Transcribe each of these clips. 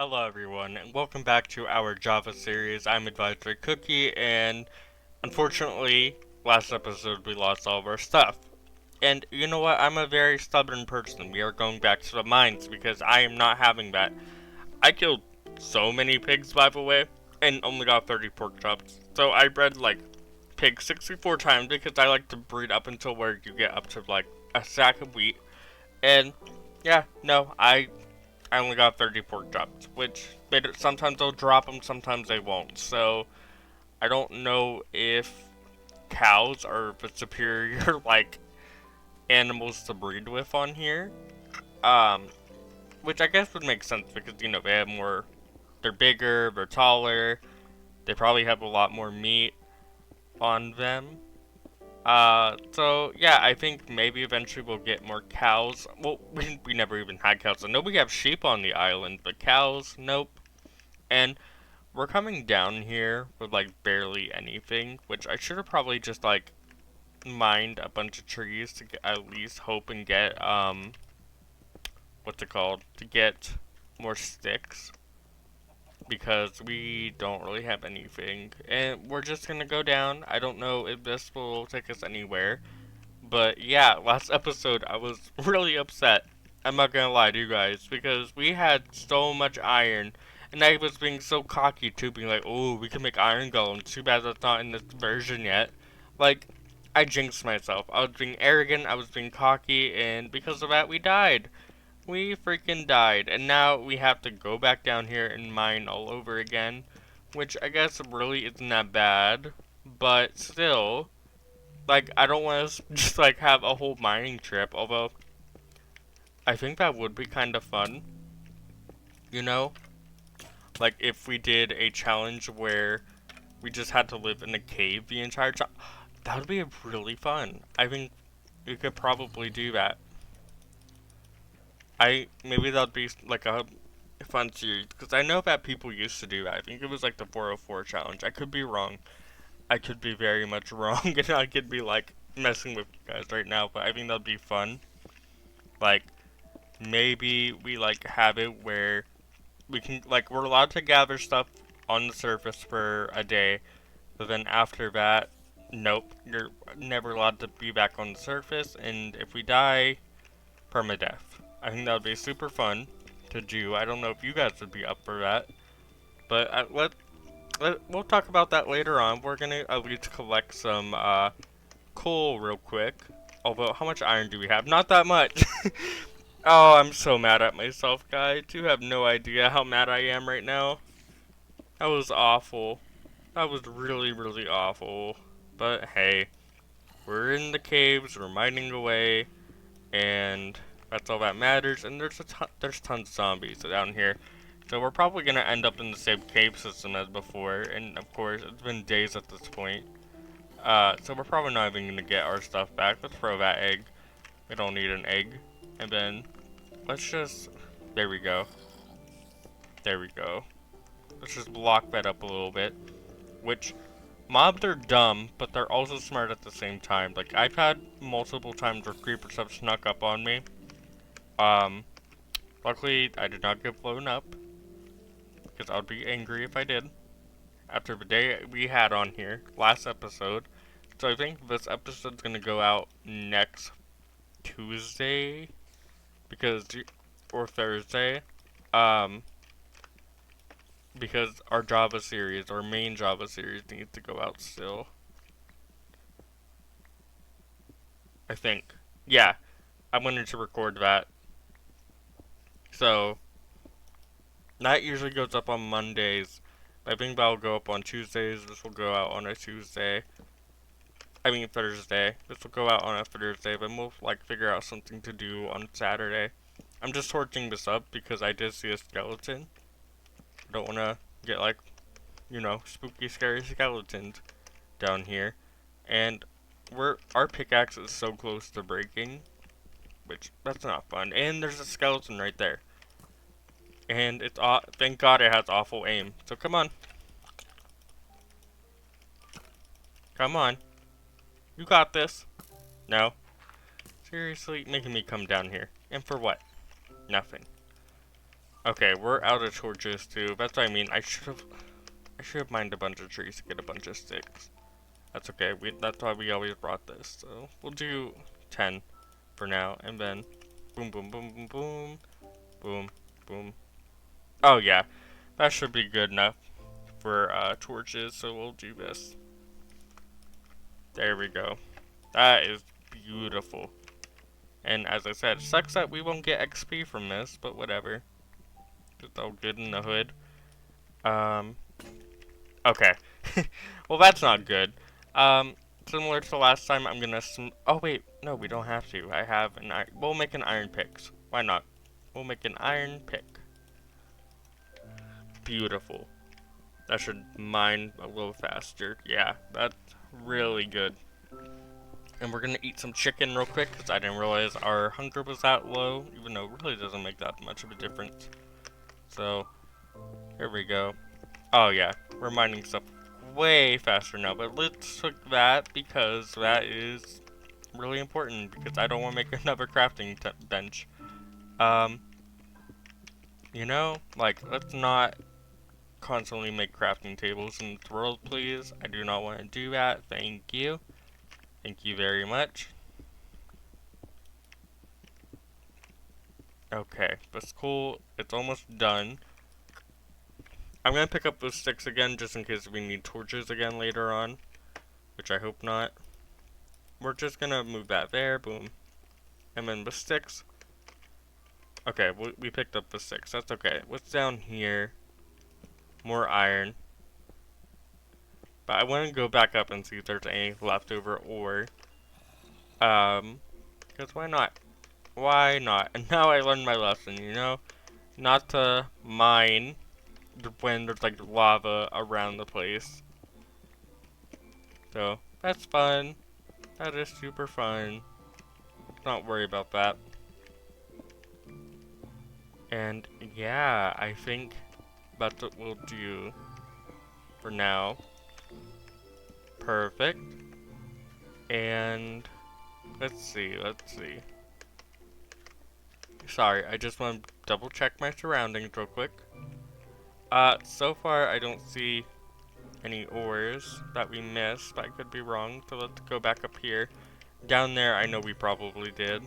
Hello everyone, and welcome back to our Java series. I'm AdvisoryCookie, and unfortunately, last episode we lost all of our stuff. And you know what? I'm a very stubborn person. We are going back to the mines because I am not having that. I killed so many pigs, by the way, and only got 30 pork chops. So I bred like pigs 64 times because I like to breed up until where you get up to like a sack of wheat. And yeah, no, I only got 30 pork chops, which sometimes they'll drop them, sometimes they won't. So I don't know if cows are the superior like animals to breed with on here. Um, which I guess would make sense because they have more. They're bigger, they're taller. They probably have a lot more meat on them. So yeah, I think maybe eventually we'll get more cows. Well, we never even had cows. I know we have sheep on the island, but cows, nope. And we're coming down here with like barely anything, which I should have probably just like mined a bunch of trees to at least hope and get what's it called? To get more sticks because we don't really have anything. And we're just gonna go down. I don't know if this will take us anywhere. But yeah, last episode I was really upset. I'm not gonna lie to you guys because we had so much iron, and I was being so cocky too, being like, "Oh, we can make iron golems." Too bad that's not in this version yet. Like, I jinxed myself. I was being arrogant. I was being cocky, and because of that, we died. We freaking died, and now we have to go back down here and mine all over again, which I guess really isn't that bad, but still. Like, I don't want to just, like, have a whole mining trip, although I think that would be kind of fun, you know? Like, if we did a challenge where we just had to live in a cave the entire time, that would be really fun. I think we could probably do that. Maybe that would be, like, a fun series, because I know that people used to do that. I think it was, like, the 404 challenge. I could be wrong. I could be very much wrong, and I could be, like, messing with you guys right now, but I think that would be fun. Like, maybe we like have it where we can like we're allowed to gather stuff on the surface for a day, but then after that, nope, you're never allowed to be back on the surface, and if we die, permadeath. I think that would be super fun to do. I don't know if you guys would be up for that, but we'll talk about that later on. We're gonna at least collect some coal real quick. Although, how much iron do we have? Not that much. Oh, I'm so mad at myself, guys. You have no idea how mad I am right now. That was awful. That was really, really awful. But hey, we're in the caves, we're mining away, and that's all that matters. And there's tons of zombies down here. So we're probably gonna end up in the same cave system as before. And of course, it's been days at this point. So we're probably not even gonna get our stuff back. Let's throw that egg. We don't need an egg. And then let's just, there we go. There we go. Let's just block that up a little bit. Which, mobs are dumb, but they're also smart at the same time. Like, I've had multiple times where creepers have snuck up on me. Um, Luckily, I did not get blown up. Because I would be angry if I did. After the day we had on here, last episode. So I think this episode's gonna go out next Tuesday. Because, or Thursday. Um, because our Java series, our main Java series, needs to go out still. I think. Yeah, I wanted to record that. So, that usually goes up on Mondays. I think that'll go up on Tuesdays. This will go out on a Tuesday. I mean Thursday. This will go out on a Thursday, then we'll like figure out something to do on Saturday. I'm just torching this up because I did see a skeleton. I don't want to get like, spooky, scary skeletons down here. And our pickaxe is so close to breaking, which that's not fun. And there's a skeleton right there. And thank God it has awful aim. So come on. Come on. You got this. No. Seriously, making me come down here. And for what? Nothing. Okay, we're out of torches too. That's what I mean. I should have mined a bunch of trees to get a bunch of sticks. That's okay. That's why we always brought this. So we'll do 10 for now, and then boom, boom, boom, boom, boom, boom, boom. Oh yeah, that should be good enough for torches. So we'll do this. There we go. That is beautiful. And as I said, it sucks that we won't get XP from this, but whatever. It's all good in the hood. Um, okay. Well, that's not good. Similar to last time, I'm gonna oh wait, no, we don't have to. I have an iron. We'll make an iron pick. Why not? We'll make an iron pick. Beautiful. That should mine a little faster. Yeah, that's really good. And we're gonna eat some chicken real quick, because I didn't realize our hunger was that low, even though it really doesn't make that much of a difference. So, here we go. Oh yeah, we're mining stuff way faster now, but let's cook that because that is really important, because I don't want to make another crafting bench. You know, like, let's not constantly make crafting tables in the world, please. I do not want to do that. Thank you. Thank you very much. Okay, that's cool. It's almost done. I'm gonna pick up those sticks again just in case we need torches again later on, which I hope not. We're just gonna move that there, boom. And then the sticks. Okay, we picked up the sticks, that's okay. What's down here? More iron. But I want to go back up and see if there's any leftover ore. Because why not? Why not? And now I learned my lesson, you know? Not to mine when there's like lava around the place. So, that's fun. That is super fun. Don't worry about that. And yeah, I think that's what we'll do for now. Perfect. And let's see. Sorry, I just want to double check my surroundings real quick. So far I don't see any ores that we missed. I could be wrong, so let's go back up here. Down there, I know we probably did.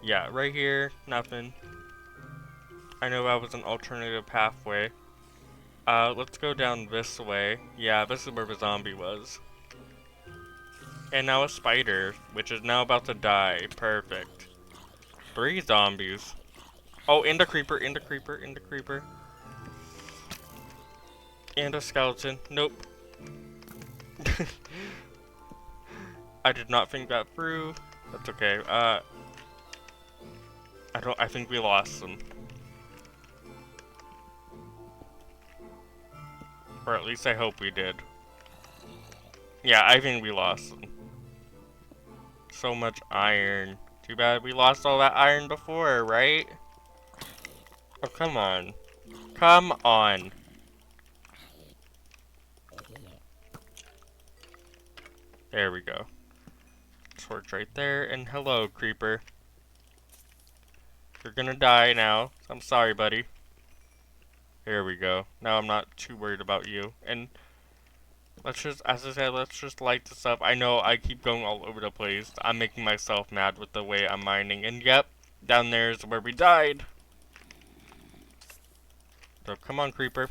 Yeah, right here, nothing. I know that was an alternative pathway. Let's go down this way. Yeah, this is where the zombie was. And now a spider, which is now about to die. Perfect. 3 zombies. Oh, and a creeper, and a creeper, and a creeper. And a skeleton. Nope. I did not think that through. That's okay. I think we lost them. Or at least I hope we did. Yeah, I think we lost them. So much iron. Too bad we lost all that iron before, right? Oh, come on. Come on. There we go. Torch right there, and hello, creeper. You're gonna die now. I'm sorry, buddy. There we go. Now I'm not too worried about you. And let's just, as I said, let's just light this up. I know I keep going all over the place. I'm making myself mad with the way I'm mining. And yep, down there is where we died. So come on, creeper.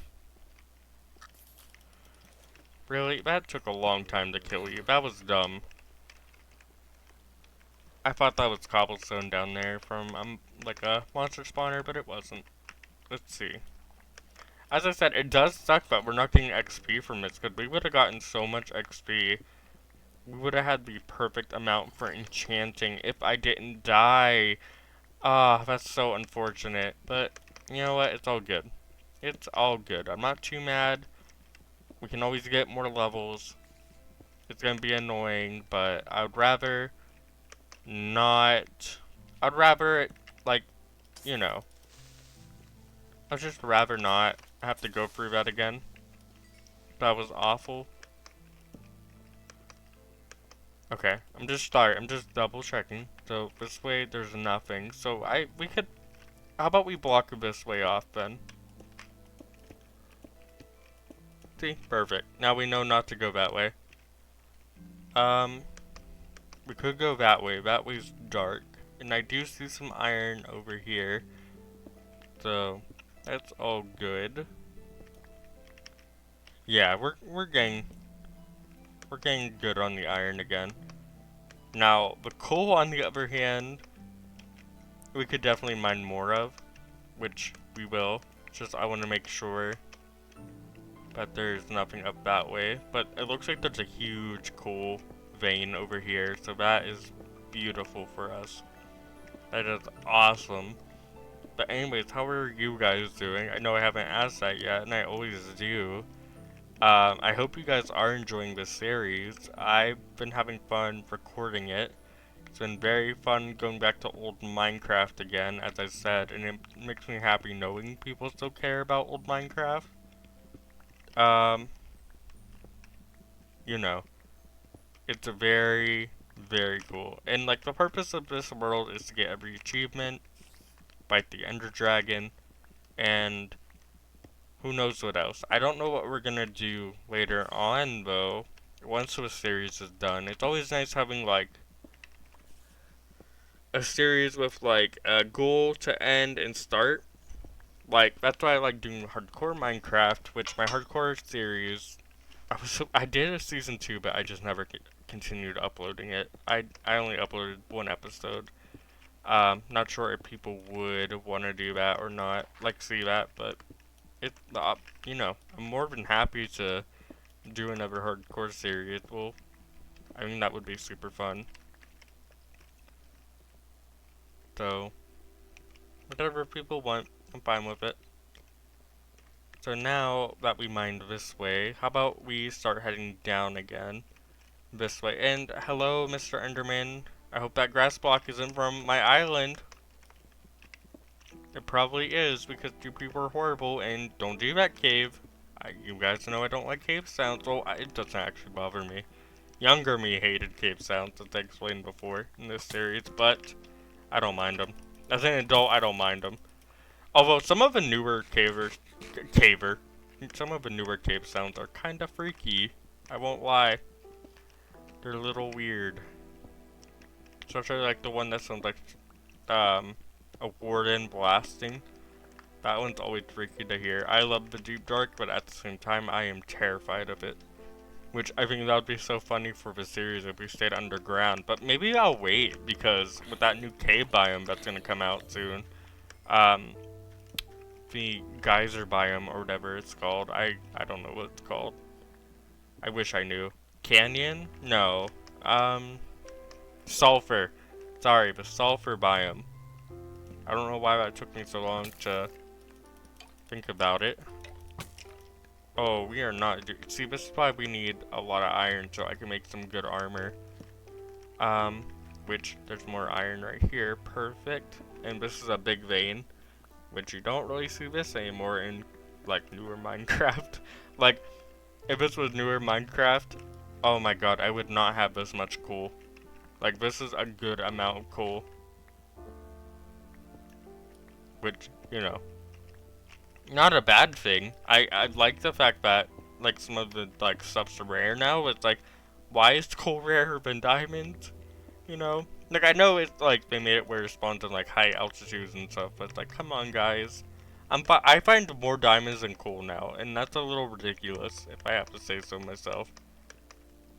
Really? That took a long time to kill you. That was dumb. I thought that was cobblestone down there from like a monster spawner, but it wasn't. Let's see. As I said, it does suck that we're not getting XP from this, because we would have gotten so much XP. We would have had the perfect amount for enchanting if I didn't die. Ah, that's so unfortunate. But, you know what? It's all good. It's all good. I'm not too mad. We can always get more levels. It's gonna be annoying, but I would rather not. I'd rather, like, you know. I'd just rather not have to go through that again. That was awful. Okay, I'm just double checking. So this way there's nothing. So we could How about we block this way off then? See? Perfect. Now we know not to go that way. We could go that way. That way's dark. And I do see some iron over here. So, that's all good. Yeah, we're getting good on the iron again. Now, the coal on the other hand, we could definitely mine more of, which we will. Just I want to make sure that there's nothing up that way. But it looks like there's a huge coal vein over here, so that is beautiful for us. That is awesome. But anyways, how are you guys doing? I know I haven't asked that yet, and I always do. I hope you guys are enjoying this series. I've been having fun recording it. It's been very fun going back to old Minecraft again, as I said, and it makes me happy knowing people still care about old Minecraft. You know, it's a very, very cool. And like the purpose of this world is to get every achievement, fight the Ender Dragon, and who knows what else. I don't know what we're gonna do later on though, once the series is done. It's always nice having like a series with like a goal to end and start. Like that's why I like doing hardcore Minecraft, which my hardcore series I did a season 2, but I just never continued uploading it. I only uploaded one episode. Not sure if people would want to do that or not, like see that, but it, you know, I'm more than happy to do another hardcore series. Well, I mean that would be super fun. So, whatever people want, I'm fine with it. So now that we mined this way, how about we start heading down again? This way. And hello, Mr. Enderman. I hope that grass block isn't from my island. It probably is, because you people are horrible, and don't do that, cave. You guys know I don't like cave sounds. Well, it doesn't actually bother me. Younger me hated cave sounds, as I explained before in this series, but I don't mind them. As an adult, I don't mind them. Although some of the newer some of the newer cave sounds are kind of freaky. I won't lie. They're a little weird. Especially like the one that sounds like a warden blasting. That one's always freaky to hear. I love the deep dark, but at the same time I am terrified of it. Which I think that would be so funny for the series if we stayed underground. But maybe I'll wait, because with that new cave biome that's gonna come out soon, the geyser biome or whatever it's called. I don't know what it's called. I wish I knew. Canyon? No. Sulfur. Sorry, the sulfur biome. I don't know why that took me so long to think about it. Oh, we are not. See, this is why we need a lot of iron so I can make some good armor. Which there's more iron right here. Perfect. And this is a big vein, which you don't really see this anymore in like newer Minecraft. Like, if this was newer Minecraft, oh my god, I would not have this much coal. Like, this is a good amount of coal. Which, you know, not a bad thing. I like the fact that, like, some of the, like, stuff's rare now. It's like, why is coal rarer than diamonds? You know? Like, I know it's, like, they made it where it spawns in, like, high altitudes and stuff, but it's like, come on, guys. I find more diamonds than coal now, and that's a little ridiculous, if I have to say so myself.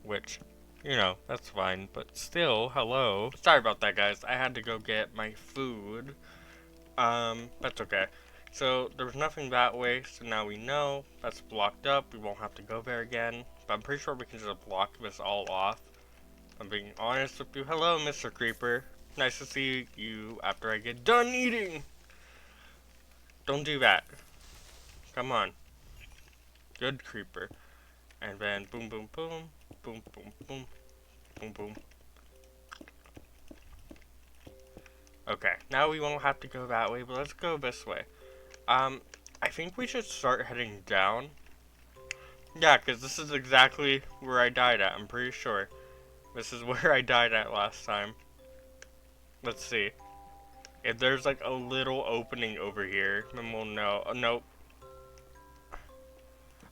Which, you know, that's fine, but still, hello. Sorry about that, guys. I had to go get my food. That's okay. So, there was nothing that way, so now we know that's blocked up. We won't have to go there again. But I'm pretty sure we can just block this all off. I'm being honest with you. Hello, Mr. Creeper. Nice to see you after I get done eating. Don't do that. Come on. Good creeper. And then boom, boom, boom. Boom, boom, boom. Boom, boom. Okay, now we won't have to go that way, but let's go this way. I think we should start heading down. Yeah, because this is exactly where I died at, I'm pretty sure. This is where I died at last time. Let's see. If there's like a little opening over here, then we'll know. Nope.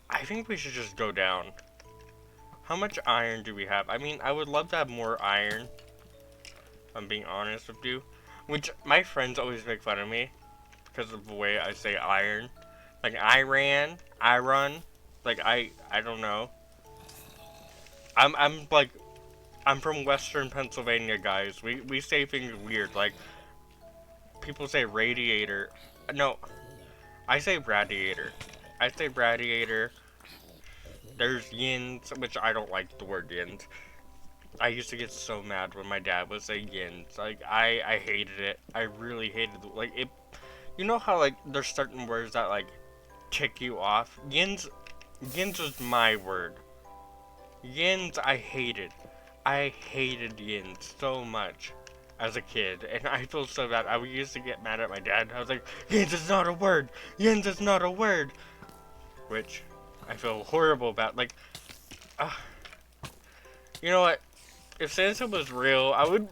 I think we should just go down. How much iron do we have? I mean, I would love to have more iron, if I'm being honest with you. Which, my friends always make fun of me, because of the way I say iron. Like, I run. Like, I don't know. I'm from Western Pennsylvania, guys. We say things weird, like, people say radiator. No, I say radiator. I say radiator. There's yins, which I don't like the word yins. I used to get so mad when my dad would say yins. Like, I hated it. I really hated it. Like, it, you know how, like, there's certain words that, like, tick you off? Yins was my word. Yins I hated. I hated yins so much as a kid, and I feel so bad. I used to get mad at my dad. I was like, yins is not a word! Yins is not a word! Which I feel horrible about. Like, you know what? If Santa was real, I would...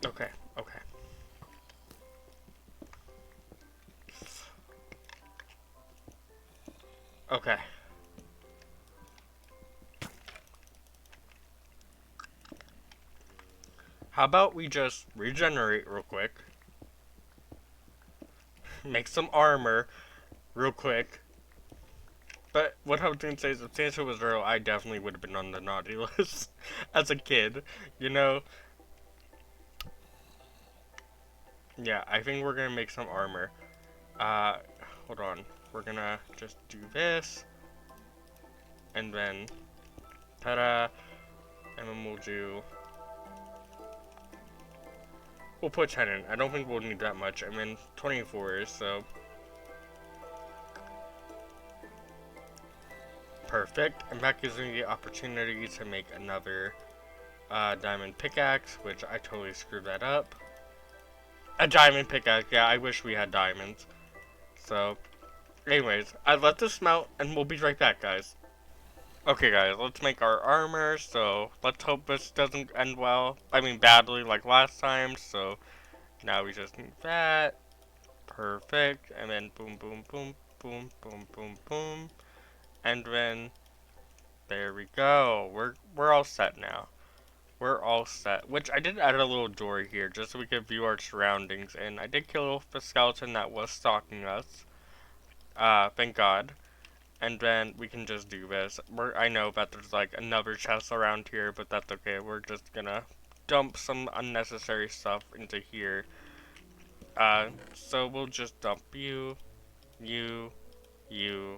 Okay, okay. Okay. How about we just regenerate real quick? Make some armor real quick. But what I was going to say is if Santa was real, I definitely would have been on the naughty list as a kid, you know? Yeah, I think we're going to make some armor. Hold on. We're going to just do this. And then, ta-da. And then we'll put 10 in. I don't think we'll need that much. I mean, 24, so... Perfect. And that gives me the opportunity to make another diamond pickaxe, which I totally screwed that up. A diamond pickaxe, yeah, I wish we had diamonds. So, anyways, I let this melt, and we'll be right back, guys. Okay, guys, let's make our armor, so let's hope this doesn't end well. I mean, badly like last time, so now we just need that. Perfect. And then boom, boom, boom, boom, boom, boom, boom. And then, there we go. We're all set now. We're all set. Which, I did add a little door here, just so we could view our surroundings, and I did kill the skeleton that was stalking us. Thank God. And then we can just do this. I know that there's like another chest around here, but that's okay. We're just gonna dump some unnecessary stuff into here. So we'll just dump you, you, you,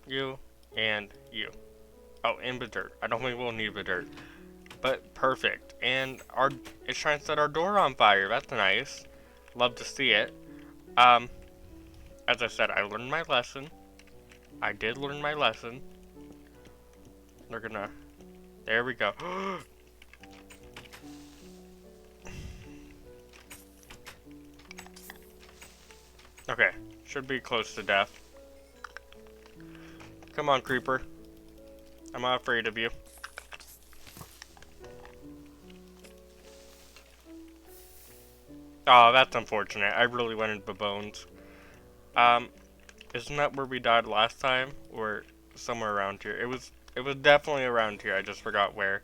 you, and you. Oh, and the dirt. I don't think we'll need the dirt. But perfect. And it's trying to set our door on fire. That's nice. Love to see it. As I said, I learned my lesson. I did learn my lesson. They're gonna... There we go. Okay. Should be close to death. Come on, creeper. I'm not afraid of you. Oh, that's unfortunate. I really wanted the bones. Isn't that where we died last time? Or somewhere around here? It was definitely around here. I just forgot where.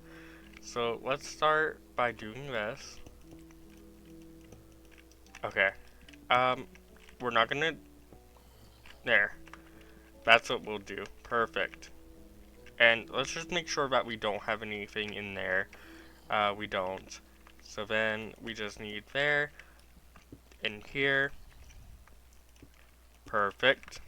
So, let's start by doing this. Okay. We're not gonna... There. That's what we'll do. Perfect. And let's just make sure that we don't have anything in there. We don't. So then, we just need there. In here. Perfect.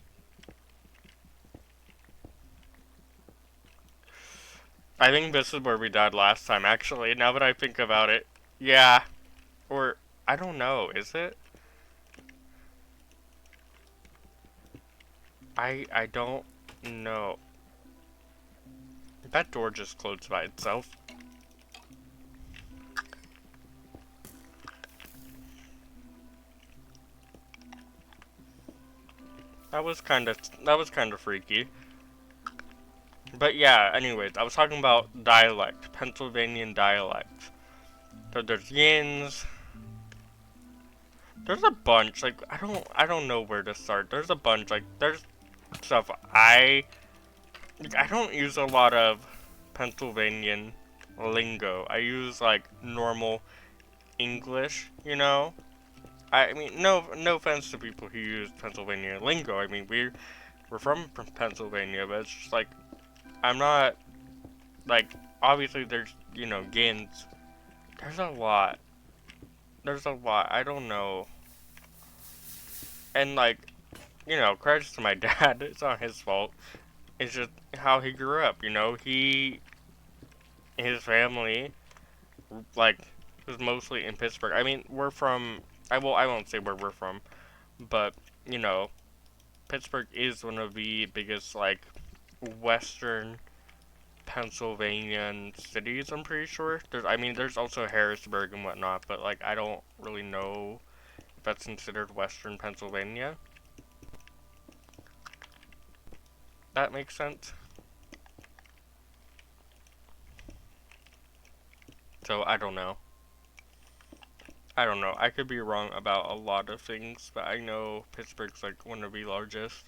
I think this is where we died last time, actually, now that I think about it. Yeah. Or, I don't know, is it? I don't know. That door just closed by itself. That was kind of freaky. But yeah, anyways, I was talking about dialect, Pennsylvanian dialect. So there's yins. There's a bunch. Like I don't know where to start. There's a bunch. Like there's stuff I don't use a lot of Pennsylvanian lingo. I use like normal English, you know? I mean, no offense to people who use Pennsylvania lingo. I mean, we're from Pennsylvania, but it's just like I'm not like obviously there's gins. There's a lot. There's a lot. I don't know. And like credits to my dad. It's not his fault. It's just how he grew up. His family like was mostly in Pittsburgh. I mean, we're from. I won't say where we're from, but you know, Pittsburgh is one of the biggest like Western Pennsylvanian cities. I'm pretty sure. There's also Harrisburg and whatnot, but like I don't really know if that's considered Western Pennsylvania. That makes sense. So I don't know. I don't know. I could be wrong about a lot of things, but I know Pittsburgh's like one of the largest,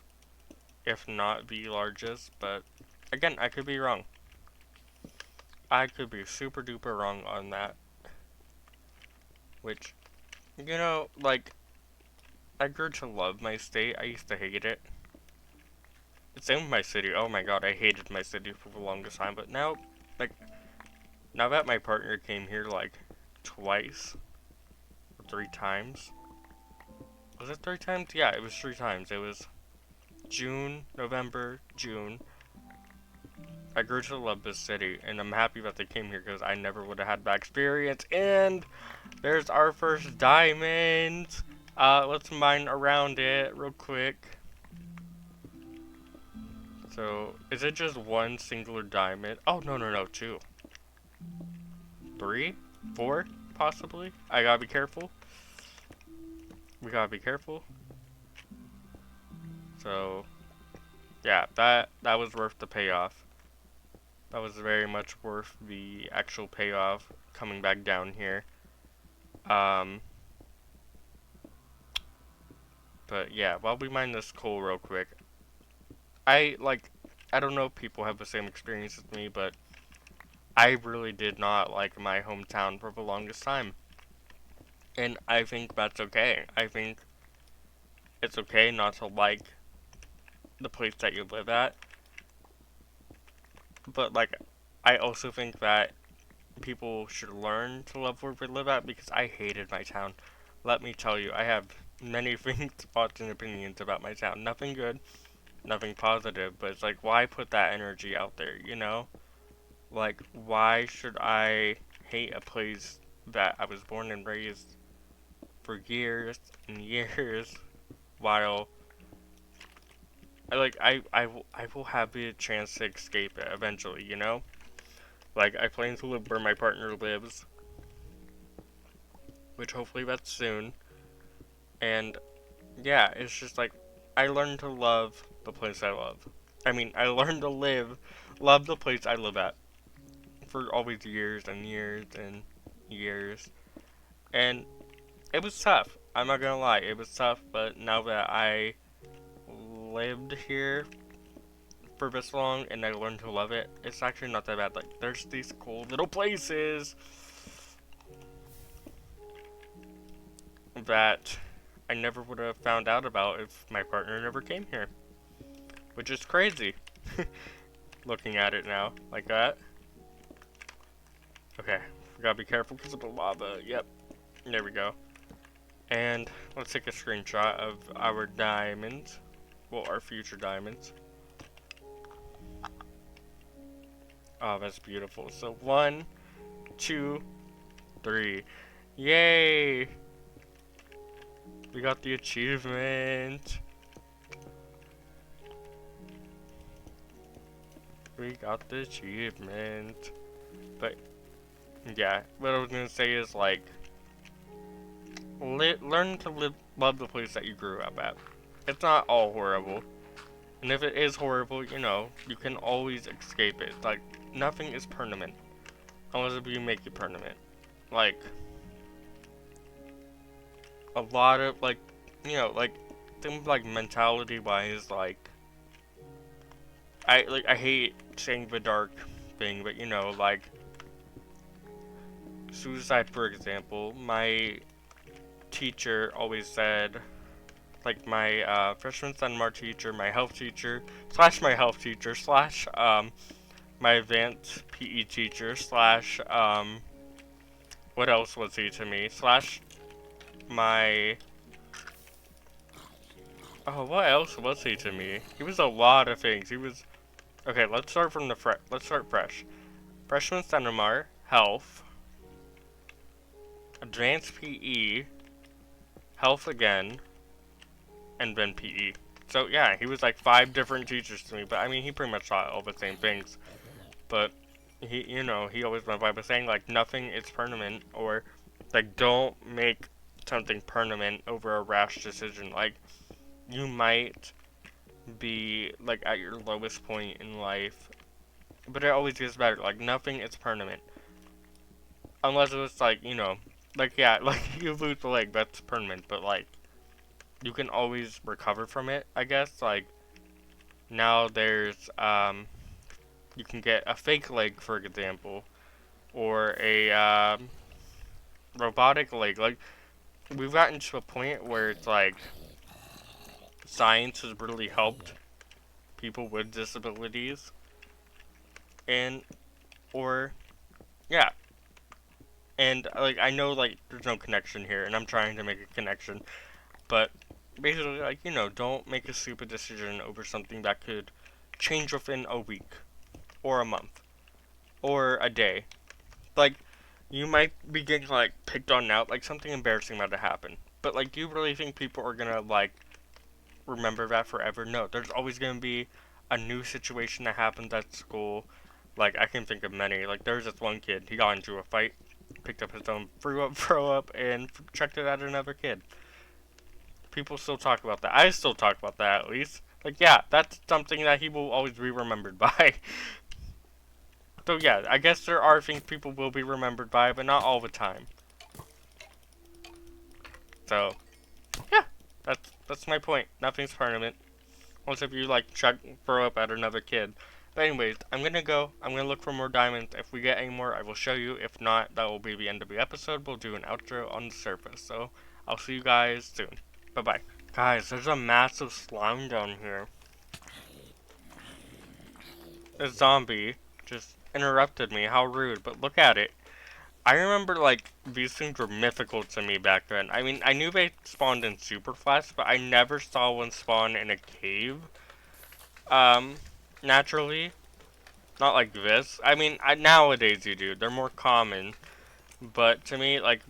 if not the largest. But again, I could be wrong. I could be super duper wrong on that. Which, like, I grew to love my state. I used to hate it. Same with my city. Oh my god, I hated my city for the longest time. But now, like, now that my partner came here, like, twice, or 3 times. Was it 3 times? Yeah, it was 3 times. It was June, November, June. I grew to love this city, and I'm happy that they came here because I never would have had that experience. And there's our first diamond. Let's mine around it real quick. So, is it just one singular diamond? Oh, no, 2. 3? 4? Possibly? I gotta be careful. We gotta be careful. So, yeah, that was worth the payoff. That was very much worth the actual payoff coming back down here. But yeah, while we mine this coal real quick, I don't know if people have the same experience as me, but I really did not like my hometown for the longest time. And I think that's okay. I think it's okay not to like the place that you live at. But like, I also think that people should learn to love where they live at because I hated my town. Let me tell you, I have many things, thoughts, and opinions about my town. Nothing good, nothing positive, but it's like, why put that energy out there, you know? Like, why should I hate a place that I was born and raised for years and years while I will have the chance to escape it eventually, you know? Like, I plan to live where my partner lives, which hopefully that's soon. And yeah, it's just like I learned to love the place I love. I learned to love the place I live at for all these years and years and years. And it was tough. I'm not gonna lie, it was tough, but now that I lived here for this long and I learned to love it, it's actually not that bad. Like, there's these cool little places that I never would have found out about if my partner never came here. Which is crazy. Looking at it now, like that. Okay, we gotta be careful because of the lava. Yep, there we go. And let's take a screenshot of our diamonds. Well, our future diamonds. Oh, that's beautiful. So 1, 2, 3. Yay! We got the achievement. We got the achievement. But yeah, what I was gonna say is like, learn to love the place that you grew up at. It's not all horrible, and if it is horrible, you can always escape it. Like, nothing is permanent unless you make it permanent. like a lot of like, like things like mentality wise, like I hate saying the dark thing, but like suicide, for example. My teacher always said, like my freshman seminar teacher, my health teacher slash my health teacher slash my advanced PE teacher slash what else was he to me slash my what else was he to me? He was a lot of things. He was okay. Let's start from the let's start fresh. Freshman seminar, health, advanced PE, health again, and then PE. So yeah, he was like 5 different teachers to me, but I mean, he pretty much taught all the same things. But he, he always went by saying like nothing is permanent, or like don't make something permanent over a rash decision. Like you might be like at your lowest point in life, but it always gets better. Like nothing is permanent, unless it's like like yeah, like you lose the leg, that's permanent. But like you can always recover from it, I guess. Like now there's you can get a fake leg, for example, or a robotic leg. Like we've gotten to a point where it's like science has really helped people with disabilities, and or yeah, and like I know like there's no connection here, and I'm trying to make a connection, but basically like don't make a stupid decision over something that could change within a week or a month or a day. Like you might be getting like picked on now, like something embarrassing might have happened, but like do you really think people are gonna like remember that forever? No, there's always gonna be a new situation that happens at school. Like I can think of many. Like there's this one kid, he got into a fight, picked up his own throw up, and chucked it at another kid. People still talk about that. I still talk about that at least. Like yeah, that's something that he will always be remembered by. So yeah, I guess there are things people will be remembered by, but not all the time. So yeah, that's my point. Nothing's permanent. Unless if you like throw up at another kid. But anyways, I'm gonna go. I'm gonna look for more diamonds. If we get any more, I will show you. If not, that will be the end of the episode. We'll do an outro on the surface. So I'll see you guys soon. Bye bye. Guys, there's a massive slime down here. A zombie just interrupted me. How rude. But look at it. I remember, like, these things were mythical to me back then. I mean, I knew they spawned in super flats, but I never saw one spawn in a cave. Naturally. Not like this. I mean, nowadays you do. They're more common. But to me, like,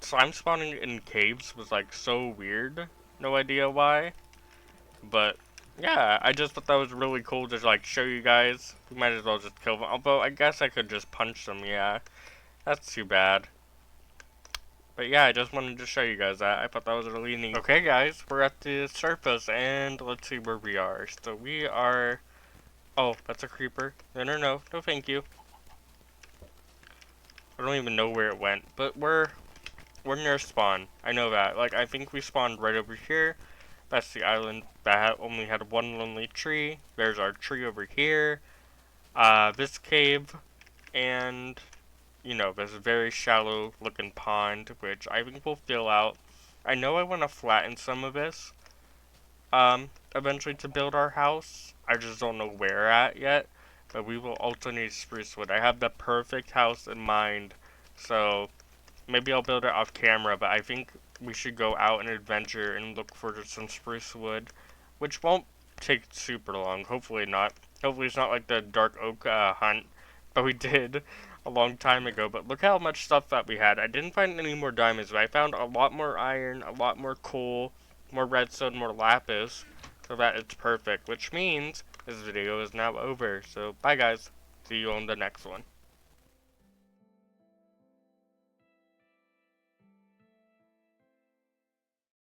slime spawning in caves was, like, so weird. No idea why. But, yeah, I just thought that was really cool to, like, show you guys. We might as well just kill them. Although, I guess I could just punch them, yeah. That's too bad. But yeah, I just wanted to show you guys that. I thought that was really neat. Okay guys, we're at the surface and let's see where we are. So we are... Oh, that's a creeper. No thank you. I don't even know where it went. But we're near spawn. I know that. Like, I think we spawned right over here. That's the island that only had one lonely tree. There's our tree over here. This cave. And... there's a very shallow looking pond, which I think we'll fill out. I know I want to flatten some of this, eventually to build our house. I just don't know where at yet, but we will also need spruce wood. I have the perfect house in mind, so maybe I'll build it off camera, but I think we should go out and adventure and look for some spruce wood, which won't take super long. Hopefully not. Hopefully it's not like the dark oak hunt, but we did a long time ago. But look how much stuff that we had. I didn't find any more diamonds, but I found a lot more iron, a lot more coal, more redstone, more lapis, so that it's perfect, which means this video is now over. So bye guys, see you on the next one.